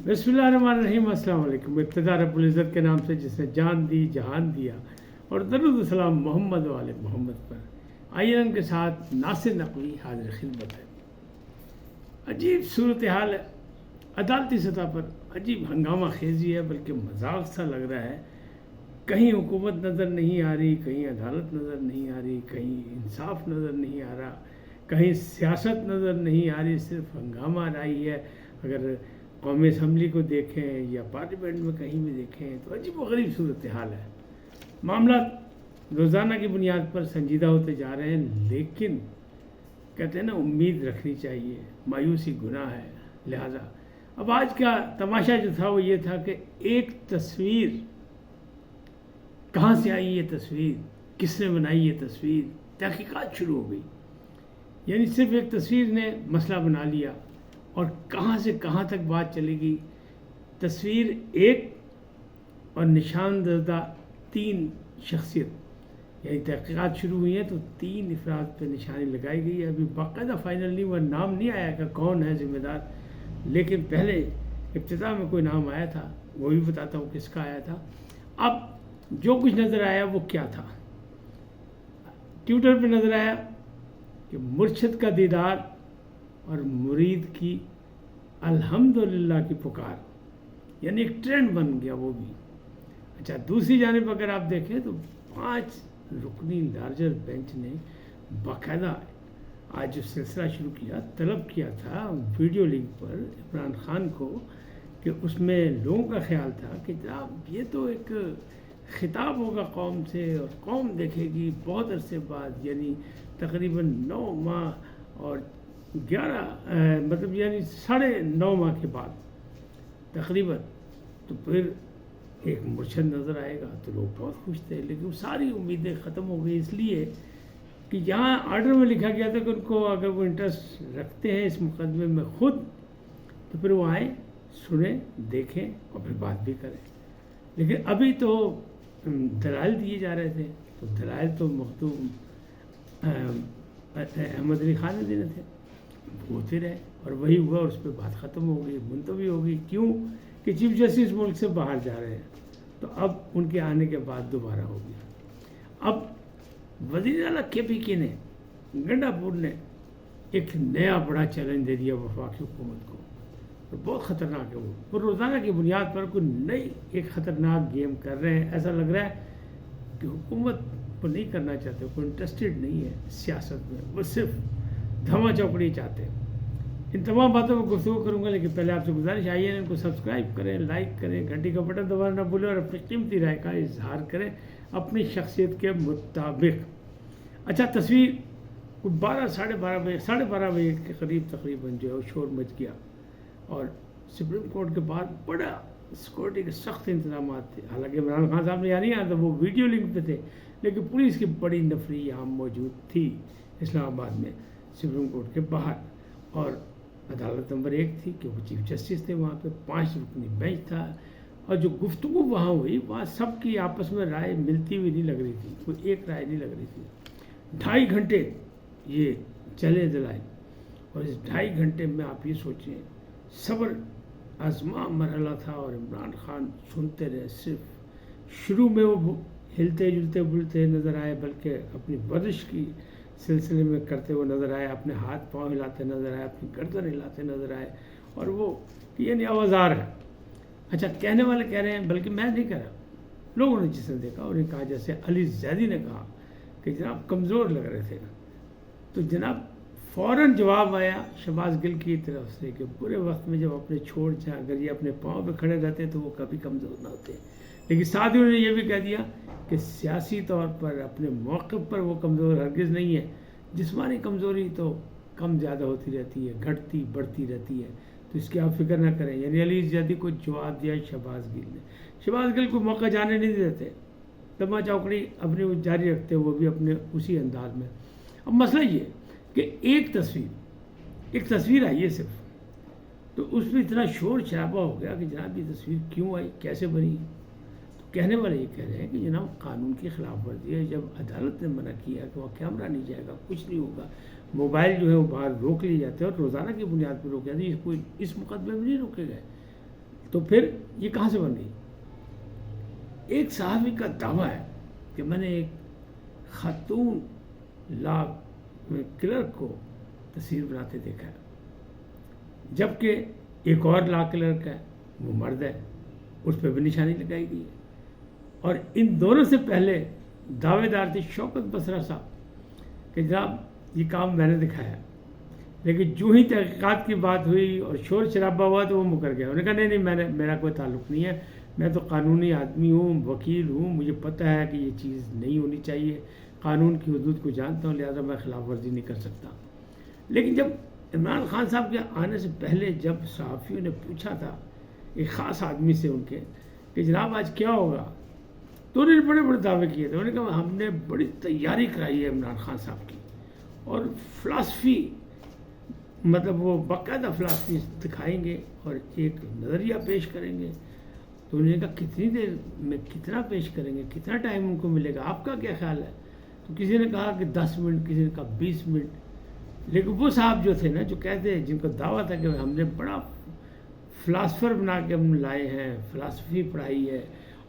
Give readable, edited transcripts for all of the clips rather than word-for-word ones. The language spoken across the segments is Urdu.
بسم اللہ الرحمن الرحیم۔ السلام علیکم۔ ابتدا رب العزت کے نام سے جس نے جان دی جہان دیا، اور درود و سلام محمد والے محمد پر۔ آئیے ان کے ساتھ ناصر نقوی حاضر خدمت ہے۔ عجیب صورتحال ہے، عدالتی سطح پر عجیب ہنگامہ خیزی ہے، بلکہ مذاق سا لگ رہا ہے۔ کہیں حکومت نظر نہیں آ رہی، کہیں عدالت نظر نہیں آ رہی، کہیں انصاف نظر نہیں آ رہا، کہیں سیاست نظر نہیں آ رہی، صرف ہنگامہ رائی ہے۔ اگر قومی اسمبلی کو دیکھیں یا پارلیمنٹ میں کہیں بھی دیکھیں تو عجیب و غریب صورتحال ہے۔ معاملات روزانہ کی بنیاد پر سنجیدہ ہوتے جا رہے ہیں، لیکن کہتے ہیں نا، امید رکھنی چاہیے، مایوسی گناہ ہے۔ لہٰذا اب آج کا تماشا جو تھا وہ یہ تھا کہ ایک تصویر، کہاں سے آئی یہ تصویر، کس نے بنائی یہ تصویر، تحقیقات شروع ہو گئی۔ یعنی صرف ایک تصویر نے مسئلہ بنا لیا، اور کہاں سے کہاں تک بات چلے گی۔ تصویر ایک اور نشاندہ 3 شخصیت، یعنی تحقیقات شروع ہوئی ہیں تو 3 افراد پہ نشانی لگائی گئی ہے۔ ابھی باقاعدہ فائنل نہیں ہوا، نام نہیں آیا کہ کون ہے ذمہ دار، لیکن پہلے ابتدا میں کوئی نام آیا تھا، وہ بھی بتاتا ہوں کس کا آیا تھا۔ اب جو کچھ نظر آیا وہ کیا تھا؟ ٹویٹر پہ نظر آیا کہ مرشد کا دیدار اور مرید کی الحمدللہ کی پکار، یعنی ایک ٹرینڈ بن گیا وہ بھی۔ اچھا، دوسری جانب اگر آپ دیکھیں تو 5 رکنی لارجر بینچ نے باقاعدہ آج جو سلسلہ شروع کیا، طلب کیا تھا ویڈیو لنک پر عمران خان کو، کہ اس میں لوگوں کا خیال تھا کہ جناب یہ تو ایک خطاب ہوگا قوم سے، اور قوم دیکھے گی بہت عرصے بعد، یعنی تقریباً 9 ماہ اور 11 مطلب یعنی 9.5 ماہ کے بعد تقریباً، تو پھر ایک مرشد نظر آئے گا۔ تو لوگ بہت خوش تھے، لیکن وہ ساری امیدیں ختم ہو گئی، اس لیے کہ یہاں آرڈر میں لکھا گیا تھا کہ ان کو اگر وہ انٹرسٹ رکھتے ہیں اس مقدمے میں خود، تو پھر وہ آئیں، سنیں، دیکھیں اور پھر بات بھی کریں۔ لیکن ابھی تو دلائل دیے جا رہے تھے، تو دلائل تو مخدوم احمد علی خان نے دینے تھے، ہوتے رہے، اور وہی ہوا، اور اس پہ بات ختم ہو گئی، ملتوی ہو گئی۔ کیوں کہ چیف جسٹس ملک سے باہر جا رہے ہیں، تو اب ان کے آنے کے بعد دوبارہ ہو گیا۔ اب وزیر اعلیٰ کے پی کے نے، گنڈا پور نے ایک نیا بڑا چیلنج دے دیا وفاقی حکومت کو، اور بہت خطرناک ہے وہ روزانہ کی بنیاد پر کوئی نئی ایک خطرناک گیم کر رہے ہیں۔ ایسا لگ رہا ہے کہ حکومت کو نہیں کرنا چاہتے، کوئی انٹرسٹڈ نہیں ہے سیاست میں، وہ صرف دھما چوکڑی چاہتے ہیں۔ ان تمام باتوں پر گفتگو کروں گا، لیکن پہلے آپ سے گزارش آئیے ان کو سبسکرائب کریں، لائک کریں، گھنٹی کا بٹن دبانا نہ بھولیں، اور اپنی قیمتی رائے کا اظہار کریں اپنی شخصیت کے مطابق۔ اچھا، تصویر 12:30 بجے کے قریب تقریباً جو ہے وہ شور مچ گیا، اور سپریم کورٹ کے بعد بڑا سیکورٹی کے سخت انتظامات تھے۔ حالانکہ عمران خان صاحب نے یہاں نہیں آیا تھا، وہ ویڈیو لنک پہ تھے، لیکن پولیس کی بڑی نفری یہاں موجود تھی اسلام آباد میں سپریم کورٹ کے باہر۔ اور عدالت نمبر 1 تھی کہ وہ چیف جسٹس تھے، وہاں پہ 5 رکنی بینچ تھا، اور جو گفتگو وہاں ہوئی وہاں سب کی آپس میں رائے ملتی ہوئی نہیں لگ رہی تھی، کوئی ایک رائے نہیں لگ رہی تھی۔ 2.5 گھنٹے یہ چلے دلائل، اور اس 2.5 گھنٹے میں آپ یہ سوچیں، صبر آزما مرحلہ تھا، اور عمران خان سنتے رہے۔ صرف شروع میں وہ ہلتے جلتے بلتے نظر آئے، بلکہ اپنی ورزش کی سلسلے میں کرتے ہوئے نظر آئے، اپنے ہاتھ پاؤں ہلاتے نظر آئے، اپنی گردن ہلاتے نظر آئے، اور وہ یعنی آوازار ہے۔ اچھا، کہنے والے کہہ رہے ہیں، بلکہ میں نہیں کہہ رہا، لوگوں نے جس نے دیکھا انہیں کہا، جیسے علی زیدی نے کہا کہ جناب کمزور لگ رہے تھے، تو جناب فوراً جواب آیا شہباز گل کی طرف سے کہ برے وقت میں جب اپنے چھوڑ جائیں، اگر یہ اپنے پاؤں پہ کھڑے رہتے تو وہ کبھی کمزور نہ ہوتے۔ لیکن ساتھ ہی انہوں نے یہ بھی کہہ دیا کہ سیاسی طور پر اپنے موقف پر وہ کمزور ہرگز نہیں ہے، جسمانی کمزوری تو کم زیادہ ہوتی رہتی ہے، گھٹتی بڑھتی رہتی ہے، تو اس کی آپ فکر نہ کریں۔ یعنی علی زیدی کو جواب دیا شہباز گل نے۔ شہباز گل کو موقع جانے نہیں دیتے، دما چوکڑی اپنی وہ جاری رکھتے، وہ بھی اپنے اسی انداز میں۔ اب مسئلہ یہ کہ ایک تصویر آئی ہے صرف، تو اس میں اتنا شور شرابہ ہو گیا کہ جناب یہ تصویر کیوں آئی، کیسے بنی؟ تو کہنے والے یہ کہہ رہے ہیں کہ جناب قانون کی خلاف ورزی ہے، جب عدالت نے منع کیا کہ وہاں کیمرہ نہیں جائے گا، کچھ نہیں ہوگا، موبائل جو ہے وہ باہر روک لیے جاتے ہیں، اور روزانہ کی بنیاد پر روکے جاتے ہیں، کوئی اس مقدمے میں نہیں روکے گئے۔ تو پھر یہ کہاں سے بن گئی؟ ایک صحافی کا دعویٰ ہے کہ میں نے ایک خاتون لا کلرک کو تصویر بناتے دیکھا ہے، جبکہ ایک اور لا کلرک ہے وہ مرد ہے، اس پہ بھی نشانی لگائی گئی ہے، اور ان دونوں سے پہلے دعوے دار تھے شوکت بسرا صاحب کہ جناب یہ کام میں نے دکھایا، لیکن جو ہی تحقیقات کی بات ہوئی اور شور شرابہ ہوا تو وہ مکر گیا، انہوں نے کہا نہیں میرا کوئی تعلق نہیں ہے، میں تو قانونی آدمی ہوں، وکیل ہوں، مجھے پتہ ہے کہ یہ چیز نہیں ہونی چاہیے، قانون کی حدود کو جانتا ہوں، لہذا میں خلاف ورزی نہیں کر سکتا۔ لیکن جب عمران خان صاحب کے آنے سے پہلے جب صحافیوں نے پوچھا تھا ایک خاص آدمی سے ان کے کہ جناب آج کیا ہوگا، تو انہوں نے بڑے بڑے دعوے کیے تھے، انہوں نے کہا ہم نے بڑی تیاری کرائی ہے عمران خان صاحب کی، اور فلاسفی مطلب وہ باقاعدہ فلاسفی دکھائیں گے اور ایک نظریہ پیش کریں گے۔ تو انہوں نے کہا کتنی دیر میں کتنا پیش کریں گے، کتنا ٹائم ان کو ملے گا، آپ کا کیا خیال ہے؟ تو کسی نے کہا کہ 10 منٹ، کسی نے کہا 20 منٹ، لیکن وہ صاحب جو تھے نا جو کہتے ہیں جن کو دعویٰ تھا کہ ہم نے بڑا فلاسفر بنا کے ہم لائے ہیں، فلاسفی پڑھائی ہے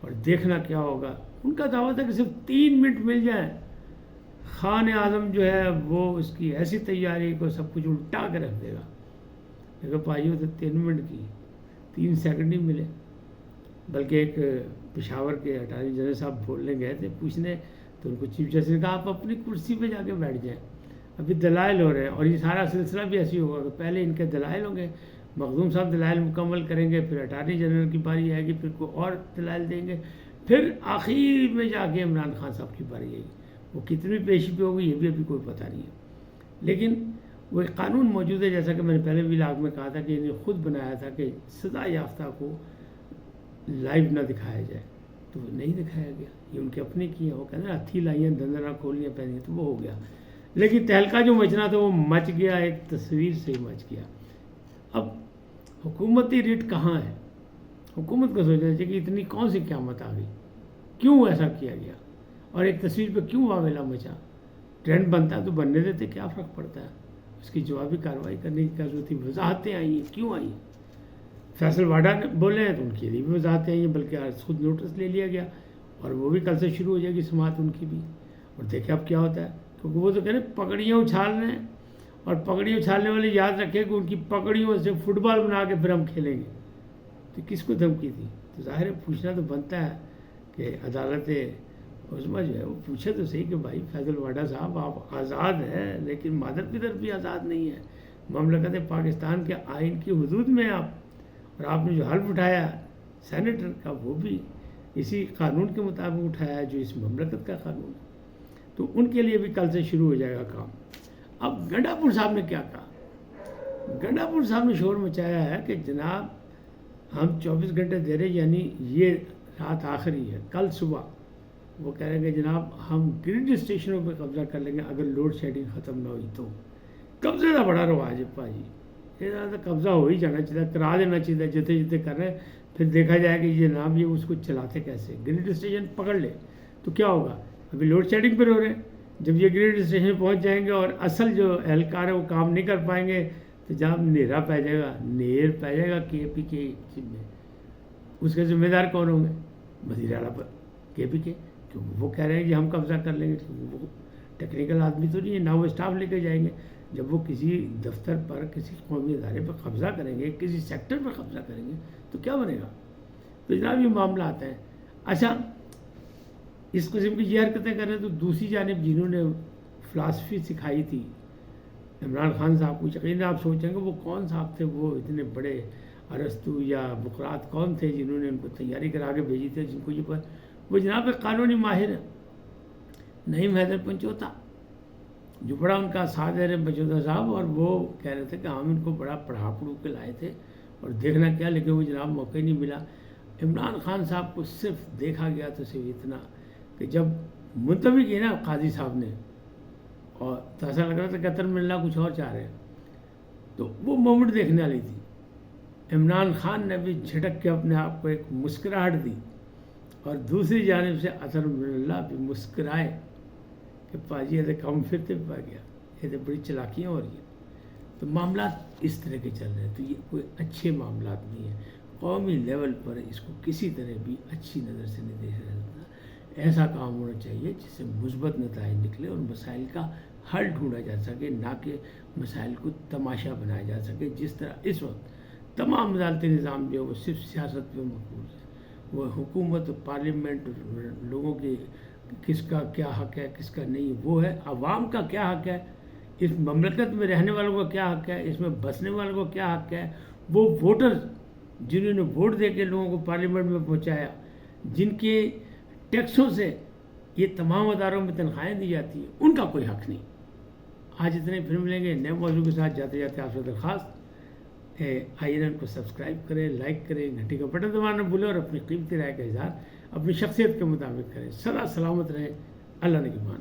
اور دیکھنا کیا ہوگا، ان کا دعویٰ تھا کہ صرف 3 منٹ مل جائیں خان اعظم جو ہے وہ اس کی ایسی تیاری کو سب کچھ الٹا کے رکھ دے گا۔ لیکن بھائیوں تو 3 منٹ کی 3 سیکنڈ ہی ملے، بلکہ ایک پشاور کے اٹارنی جنرل صاحب بولنے گئے تھے پوچھنے، تو ان کو چیف جسٹس نے کہا آپ اپنی کرسی پہ جا کے بیٹھ جائیں، ابھی دلائل ہو رہے ہیں، اور یہ سارا سلسلہ بھی ایسے ہوگا کہ پہلے ان کے دلائل ہوں گے، مخدوم صاحب دلائل مکمل کریں گے، پھر اٹارنی جنرل کی باری آئے گی، پھر کوئی اور دلائل دیں گے، پھر آخر میں جا کے عمران خان صاحب کی باری آئے گی۔ وہ کتنی پیشی پہ ہوگی یہ بھی ابھی کوئی پتہ نہیں ہے، لیکن وہ ایک قانون موجود ہے، جیسا کہ میں نے پہلے بھی لاگ میں کہا تھا کہ انہیں خود بنایا تھا کہ سزا یافتہ کو لائیو نہ دکھایا جائے، تو وہ نہیں دکھایا گیا، یہ ان کے اپنے کی ہیں، وہ کہتے ہیں ہتھی لائیاں دندنا کھولیاں پہنی، تو وہ ہو گیا، لیکن تہلکا جو مچنا تھا وہ مچ گیا، ایک تصویر سے ہی مچ گیا۔ اب حکومتی ریٹ کہاں ہے؟ حکومت کو سوچنا چاہیے کہ اتنی کون سی قیامت آ گئی، کیوں ایسا کیا گیا، اور ایک تصویر پہ کیوں واویلا مچا؟ ٹرینڈ بنتا ہے تو بننے دیتے، کیا فرق پڑتا ہے؟ اس کی جوابی کارروائی کرنے کی ضرورت تھی، وضاحتیں آئی ہیں، کیوں آئی ہیں؟ فیصل واڈا نے بولے ہیں تو ان کے لیے بھی وضاحتیں آئی ہیں، بلکہ آج خود نوٹس لے لیا گیا، اور وہ بھی کل سے شروع ہو جائے گی سماعت ان کی بھی، اور دیکھیں اب کیا ہوتا ہے، کیونکہ وہ تو کہہ رہے ہیں پگڑیاں اچھال رہے ہیں، اور پگڑی اچھالنے والے یاد رکھیں کہ ان کی پگڑیوں سے فٹ بال بنا کے پھر ہم کھیلیں گے، تو کس کو دھمکی تھی؟ تو ظاہر ہے پوچھنا تو بنتا ہے کہ عدالت عظمیٰ جو ہے وہ پوچھے تو صحیح کہ بھائی فیصل واڈا صاحب آپ آزاد ہیں، لیکن مادر پدر بھی آزاد نہیں ہے، مملکت پاکستان کے آئین کی حدود میں آپ، اور آپ نے جو حلف اٹھایا سینیٹر کا وہ بھی اسی قانون کے مطابق اٹھایا ہے جو اس مملکت کا قانون ہے، تو ان کے لیے بھی کل سے شروع ہو جائے گا کام۔ اب گنڈا پور صاحب نے کیا کہا؟ گنڈا پور صاحب نے شور مچایا ہے کہ جناب ہم 24 گھنٹے دے رہے، یعنی یہ رات آخری ہے، کل صبح وہ کہہ رہے ہیں کہ جناب ہم گریڈ اسٹیشنوں پہ قبضہ کر لیں گے اگر لوڈ شیڈنگ ختم نہ ہوئی تو۔ قبضے کا بڑا رواج ہے پاجی، یہ قبضہ ہو ہی جانا چاہیے، کرا دینا چاہیے، جتے جتے کر رہے ہیں، پھر دیکھا جائے کہ یہ جناب یہ اس کو چلاتے کیسے، گریڈ اسٹیشن پکڑ لے تو کیا ہوگا؟ ابھی لوڈ شیڈنگ پہ ہو رہے ہیں، جب یہ گریڈ اسٹیشن پہنچ جائیں گے اور اصل جو اہلکار ہے وہ کام نہیں کر پائیں گے تو جہاں نیرا پہ جائے گا، نیر پہ جائے گا کے پی کے میں، اس کے ذمہ دار کون ہوں گے؟ وزیر اعلیٰ پر کے پی کے، کیونکہ وہ کہہ رہے ہیں کہ ہم قبضہ کر لیں گے، کیونکہ وہ ٹیکنیکل آدمی تو نہیں ہے، نہ وہ اسٹاف لے کے جائیں گے۔ جب وہ کسی دفتر پر کسی قومی ادارے پر قبضہ کریں گے، کسی سیکٹر پر قبضہ کریں گے تو کیا بنے گا؟ تو جناب یہ معاملہ آتا ہے۔ اچھا اس قسم کی یہ حرکتیں کر رہے ہیں تو دوسری جانب جنہوں نے فلاسفی سکھائی تھی عمران خان صاحب کو، یقیناً آپ سوچیں گے وہ کون صاحب تھے، وہ اتنے بڑے ارسطو یا بقراط کون تھے جنہوں نے ان کو تیاری کرا کے بھیجی تھی، جن کو یہ پر وہ جناب ایک قانونی ماہر ہے نعیم حیدر پنچوتا، جو بڑا ان کا ساتھ دے رہے پنچوتا صاحب، اور وہ کہہ رہے تھے کہ ہم ان کو بڑا پڑھا پڑھو کے لائے تھے اور دیکھنا کیا، لیکن وہ جناب موقع نہیں ملا۔ عمران خان صاحب کو صرف دیکھا گیا تو صرف اتنا کہ جب منتوی کی نا قاضی صاحب نے، اور تو ایسا لگ رہا تھا قطر ملنا کچھ اور چاہ رہے ہیں، تو وہ مومنٹ دیکھنے والی تھی، عمران خان نے بھی جھٹک کے اپنے آپ کو ایک مسکراہٹ دی، اور دوسری جانب سے اطہر اللہ بھی مسکرائے کہ پاجی یہ کم پھرتے پا گیا، یہ تو بڑی چلاکیاں ہو رہی ہیں۔ تو معاملات اس طرح کے چل رہے ہیں، تو یہ کوئی اچھے معاملات نہیں ہیں۔ قومی لیول پر اس کو کسی طرح بھی اچھی نظر سے نہیں دیکھا جاتا۔ ایسا کام ہونا چاہیے جس سے مثبت نتائج نکلے اور مسائل کا حل ڈھونڈا جا سکے، نہ کہ مسائل کو تماشا بنایا جا سکے، جس طرح اس وقت تمام عدالتی نظام جو ہے وہ صرف سیاست پہ مرکوز ہے۔ وہ حکومت، پارلیمنٹ، لوگوں کی کس کا کیا حق ہے کس کا نہیں، وہ ہے عوام کا کیا حق ہے، اس مملکت میں رہنے والوں کا کیا حق ہے، اس میں بسنے والوں کا کیا حق ہے، وہ ووٹرز جنہوں نے ووٹ دے کے لوگوں کو پارلیمنٹ میں پہنچایا، جن کے ٹیکسوں سے یہ تمام اداروں میں تنخواہیں دی جاتی ہیں، ان کا کوئی حق نہیں۔ آج اتنے پھر ملیں گے نئے موضوع کے ساتھ۔ جاتے جاتے آپ سے درخواست آئین کو سبسکرائب کریں، لائک کریں، گھنٹی کا بٹن دبانا نہ بھولیں اور اپنی قیمتی رائے کا اظہار اپنی شخصیت کے مطابق کریں۔ سدا سلامت رہیں، اللہ نگہبان۔